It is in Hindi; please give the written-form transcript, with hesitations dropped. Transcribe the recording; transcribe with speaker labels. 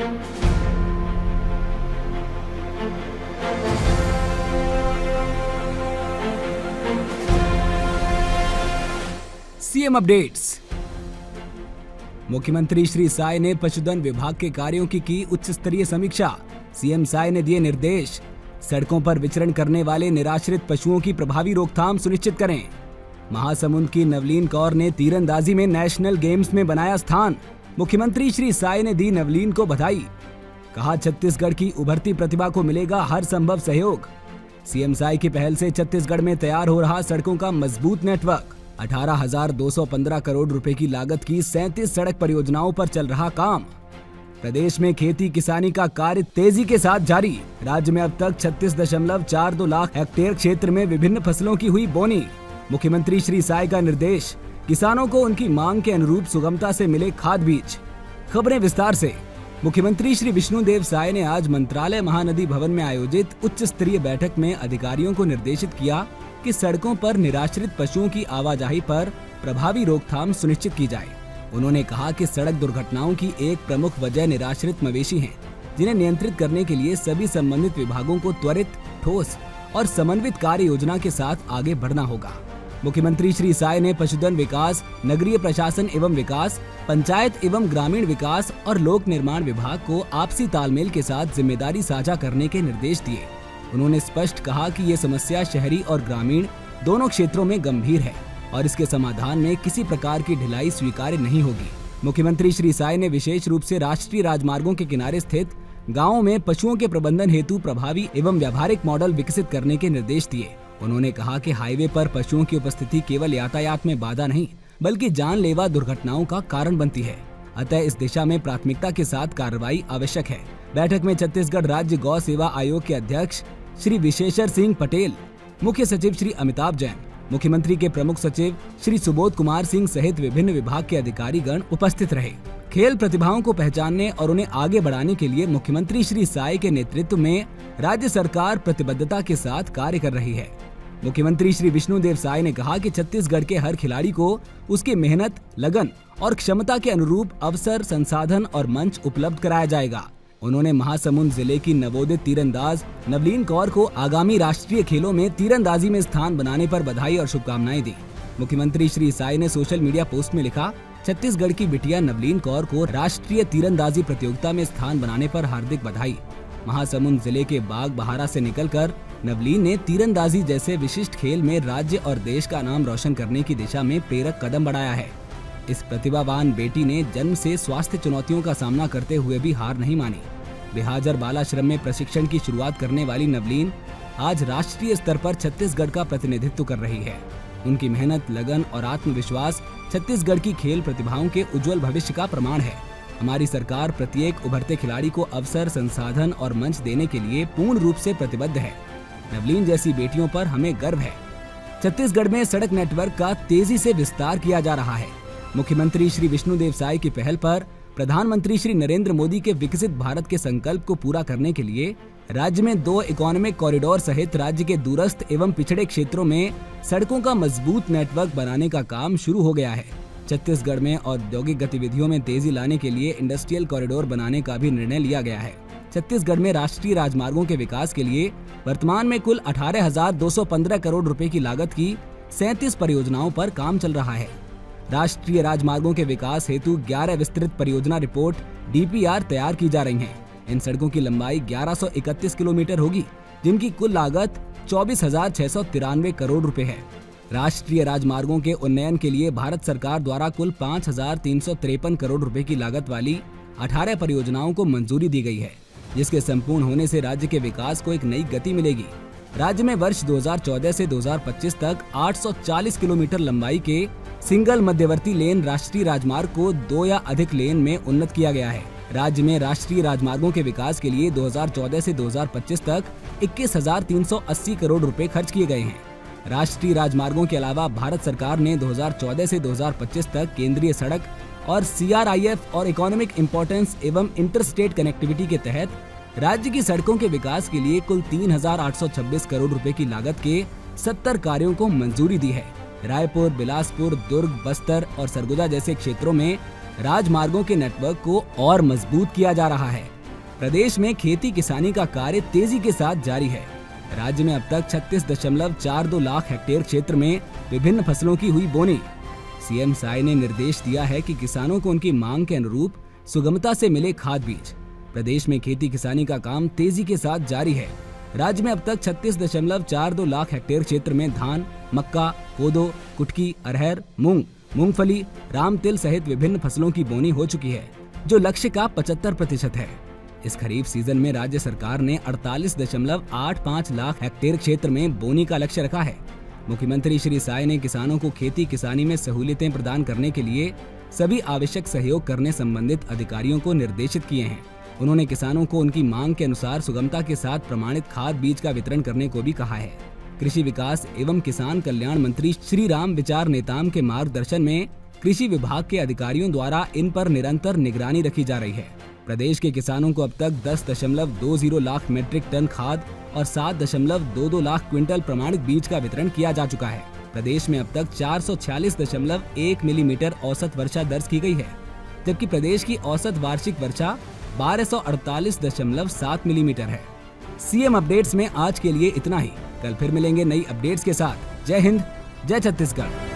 Speaker 1: CM updates. मुख्यमंत्री श्री साय ने पशुधन विभाग के कार्यों की उच्च स्तरीय समीक्षा। सीएम साय ने दिए निर्देश, सड़कों पर विचरण करने वाले निराश्रित पशुओं की प्रभावी रोकथाम सुनिश्चित करें। महासमुंद की नवलीन कौर ने तीरंदाजी में नेशनल गेम्स में बनाया स्थान। मुख्यमंत्री श्री साय ने दी नवलीन को बधाई। कहा, छत्तीसगढ़ की उभरती प्रतिभा को मिलेगा हर संभव सहयोग। सीएम साय की पहल से छत्तीसगढ़ में तैयार हो रहा सड़कों का मजबूत नेटवर्क। 18,215 करोड़ रुपए की लागत की 37 सड़क परियोजनाओं पर चल रहा काम। प्रदेश में खेती किसानी का कार्य तेजी के साथ जारी। राज्य में अब तक 36.42 लाख हेक्टेयर क्षेत्र में विभिन्न फसलों की हुई बोनी। मुख्यमंत्री श्री साय का निर्देश, किसानों को उनकी मांग के अनुरूप सुगमता से मिले खाद बीज। खबरें विस्तार से। मुख्यमंत्री श्री विष्णुदेव साय ने आज मंत्रालय महानदी भवन में आयोजित उच्च स्तरीय बैठक में अधिकारियों को निर्देशित किया कि सड़कों पर निराश्रित पशुओं की आवाजाही पर प्रभावी रोकथाम सुनिश्चित की जाए। उन्होंने कहा कि सड़क दुर्घटनाओं की एक प्रमुख वजह निराश्रित मवेशी हैं, जिन्हें नियंत्रित करने के लिए सभी संबंधित विभागों को त्वरित, ठोस और समन्वित कार्य योजना के साथ आगे बढ़ना होगा। मुख्यमंत्री श्री साय ने पशुधन विकास, नगरीय प्रशासन एवं विकास, पंचायत एवं ग्रामीण विकास और लोक निर्माण विभाग को आपसी तालमेल के साथ जिम्मेदारी साझा करने के निर्देश दिए। उन्होंने स्पष्ट कहा कि ये समस्या शहरी और ग्रामीण दोनों क्षेत्रों में गंभीर है और इसके समाधान में किसी प्रकार की ढिलाई स्वीकार्य नहीं होगी। मुख्यमंत्री श्री साय ने विशेष रूप से राष्ट्रीय राजमार्गों के किनारे स्थित गांवों में पशुओं के प्रबंधन हेतु प्रभावी एवं व्यावहारिक मॉडल विकसित करने के निर्देश दिए। उन्होंने कहा कि हाईवे पर पशुओं की उपस्थिति केवल यातायात में बाधा नहीं, बल्कि जानलेवा दुर्घटनाओं का कारण बनती है। अतः इस दिशा में प्राथमिकता के साथ कार्रवाई आवश्यक है। बैठक में छत्तीसगढ़ राज्य गौ सेवा आयोग के अध्यक्ष श्री विशेषर सिंह पटेल, मुख्य सचिव श्री अमिताभ जैन, मुख्यमंत्री के प्रमुख सचिव श्री सुबोध कुमार सिंह सहित विभिन्न विभाग के अधिकारी गण उपस्थित रहे। खेल प्रतिभाओं को पहचानने और उन्हें आगे बढ़ाने के लिए मुख्यमंत्री श्री साय के नेतृत्व में राज्य सरकार प्रतिबद्धता के साथ कार्य कर रही है। मुख्यमंत्री श्री विष्णुदेव साय ने कहा कि छत्तीसगढ़ के हर खिलाड़ी को उसकी मेहनत, लगन और क्षमता के अनुरूप अवसर, संसाधन और मंच उपलब्ध कराया जाएगा। उन्होंने महासमुंद जिले की नवोदित तीरंदाज नवलीन कौर को आगामी राष्ट्रीय खेलों में तीरंदाजी में स्थान बनाने पर बधाई और शुभकामनाएं दी। मुख्यमंत्री श्री साय ने सोशल मीडिया पोस्ट में लिखा, छत्तीसगढ़ की बिटिया नवलीन कौर को राष्ट्रीय तीरंदाजी प्रतियोगिता में स्थान बनाने पर हार्दिक बधाई। महासमुंद जिले के बाग बहारा से निकलकर नवलीन ने तीरंदाजी जैसे विशिष्ट खेल में राज्य और देश का नाम रोशन करने की दिशा में प्रेरक कदम बढ़ाया है। इस प्रतिभावान बेटी ने जन्म से स्वास्थ्य चुनौतियों का सामना करते हुए भी हार नहीं मानी। बिहाजर बाल आश्रम में प्रशिक्षण की शुरुआत करने वाली नवलीन आज राष्ट्रीय स्तर पर छत्तीसगढ़ का प्रतिनिधित्व कर रही है। उनकी मेहनत, लगन और आत्मविश्वास छत्तीसगढ़ की खेल प्रतिभाओं के उज्जवल भविष्य का प्रमाण है। हमारी सरकार प्रत्येक उभरते खिलाड़ी को अवसर, संसाधन और मंच देने के लिए पूर्ण रूप से प्रतिबद्ध है। नवलीन जैसी बेटियों पर हमें गर्व है। छत्तीसगढ़ में सड़क नेटवर्क का तेजी से विस्तार किया जा रहा है। मुख्यमंत्री श्री विष्णुदेव साय की पहल पर प्रधानमंत्री श्री नरेंद्र मोदी के विकसित भारत के संकल्प को पूरा करने के लिए राज्य में 2 इकोनॉमिक कॉरिडोर सहित राज्य के दूरस्थ एवं पिछड़े क्षेत्रों में सड़कों का मजबूत नेटवर्क बनाने का काम शुरू हो गया है। छत्तीसगढ़ में औद्योगिक गतिविधियों में तेजी लाने के लिए इंडस्ट्रियल कॉरिडोर बनाने का भी निर्णय लिया गया है। छत्तीसगढ़ में राष्ट्रीय राजमार्गों के विकास के लिए वर्तमान में कुल 18,215 करोड़ रुपए की लागत की 37 परियोजनाओं पर काम चल रहा है। राष्ट्रीय राजमार्गों के विकास हेतु 11 विस्तृत परियोजना रिपोर्ट DPR तैयार की जा रही हैं। इन सड़कों की लंबाई 1131 किलोमीटर होगी, जिनकी कुल लागत 24,693 करोड़ रुपए है। राष्ट्रीय राजमार्गों के उन्नयन के लिए भारत सरकार द्वारा कुल 5,353 करोड़ रुपए की लागत वाली 18 परियोजनाओं को मंजूरी दी गई है, जिसके संपूर्ण होने से राज्य के विकास को एक नई गति मिलेगी। राज्य में वर्ष 2014 से 2025 तक 840 किलोमीटर लंबाई के सिंगल मध्यवर्ती लेन राष्ट्रीय राजमार्ग को 2 या अधिक लेन में उन्नत किया गया है। राज्य में राष्ट्रीय राजमार्गों के विकास के लिए 2014 से 2025 तक 21,380 करोड़ रुपए खर्च किए गए हैं। राष्ट्रीय राजमार्गों के अलावा भारत सरकार ने 2014 से 2025 तक केंद्रीय सड़क और CRIF और इकोनॉमिक इम्पोर्टेंस एवं इंटरस्टेट कनेक्टिविटी के तहत राज्य की सड़कों के विकास के लिए कुल 3,826 करोड़ रुपए की लागत के 70 कार्यों को मंजूरी दी है। रायपुर, बिलासपुर, दुर्ग, बस्तर और सरगुजा जैसे क्षेत्रों में राजमार्गों के नेटवर्क को और मजबूत किया जा रहा है। प्रदेश में खेती किसानी का कार्य तेजी के साथ जारी है। राज्य में अब तक 36.42 लाख हेक्टेयर क्षेत्र में विभिन्न फसलों की हुई बोनी। सीएम साय ने निर्देश दिया है कि किसानों को उनकी मांग के अनुरूप सुगमता से मिले खाद बीज। प्रदेश में खेती किसानी का काम तेजी के साथ जारी है। राज्य में अब तक 36.42 लाख हेक्टेयर क्षेत्र में धान, मक्का, कोदो, कुटकी, अरहर, मूंग, मूंगफली, राम तिल सहित विभिन्न फसलों की बोनी हो चुकी है, जो लक्ष्य का 75% है। इस खरीफ सीजन में राज्य सरकार ने 48.85 लाख हेक्टेयर क्षेत्र में बोनी का लक्ष्य रखा है। मुख्यमंत्री श्री साय ने किसानों को खेती किसानी में सहूलियतें प्रदान करने के लिए सभी आवश्यक सहयोग करने संबंधित अधिकारियों को निर्देशित किए हैं। उन्होंने किसानों को उनकी मांग के अनुसार सुगमता के साथ प्रमाणित खाद बीज का वितरण करने को भी कहा है। कृषि विकास एवं किसान कल्याण मंत्री श्री राम विचार नेताम के मार्गदर्शन में कृषि विभाग के अधिकारियों द्वारा इन पर निरंतर निगरानी रखी जा रही है। प्रदेश के किसानों को अब तक 10.20 लाख मीट्रिक टन खाद और 7.22 लाख क्विंटल प्रमाणित बीज का वितरण किया जा चुका है। प्रदेश में अब तक 446.1 मिलीमीटर औसत वर्षा दर्ज की गई है, जबकि प्रदेश की औसत वार्षिक वर्षा 1248.7 मिलीमीटर है। सीएम अपडेट्स में आज के लिए इतना ही। कल फिर मिलेंगे नई अपडेट्स के साथ। जय हिंद, जय छत्तीसगढ़।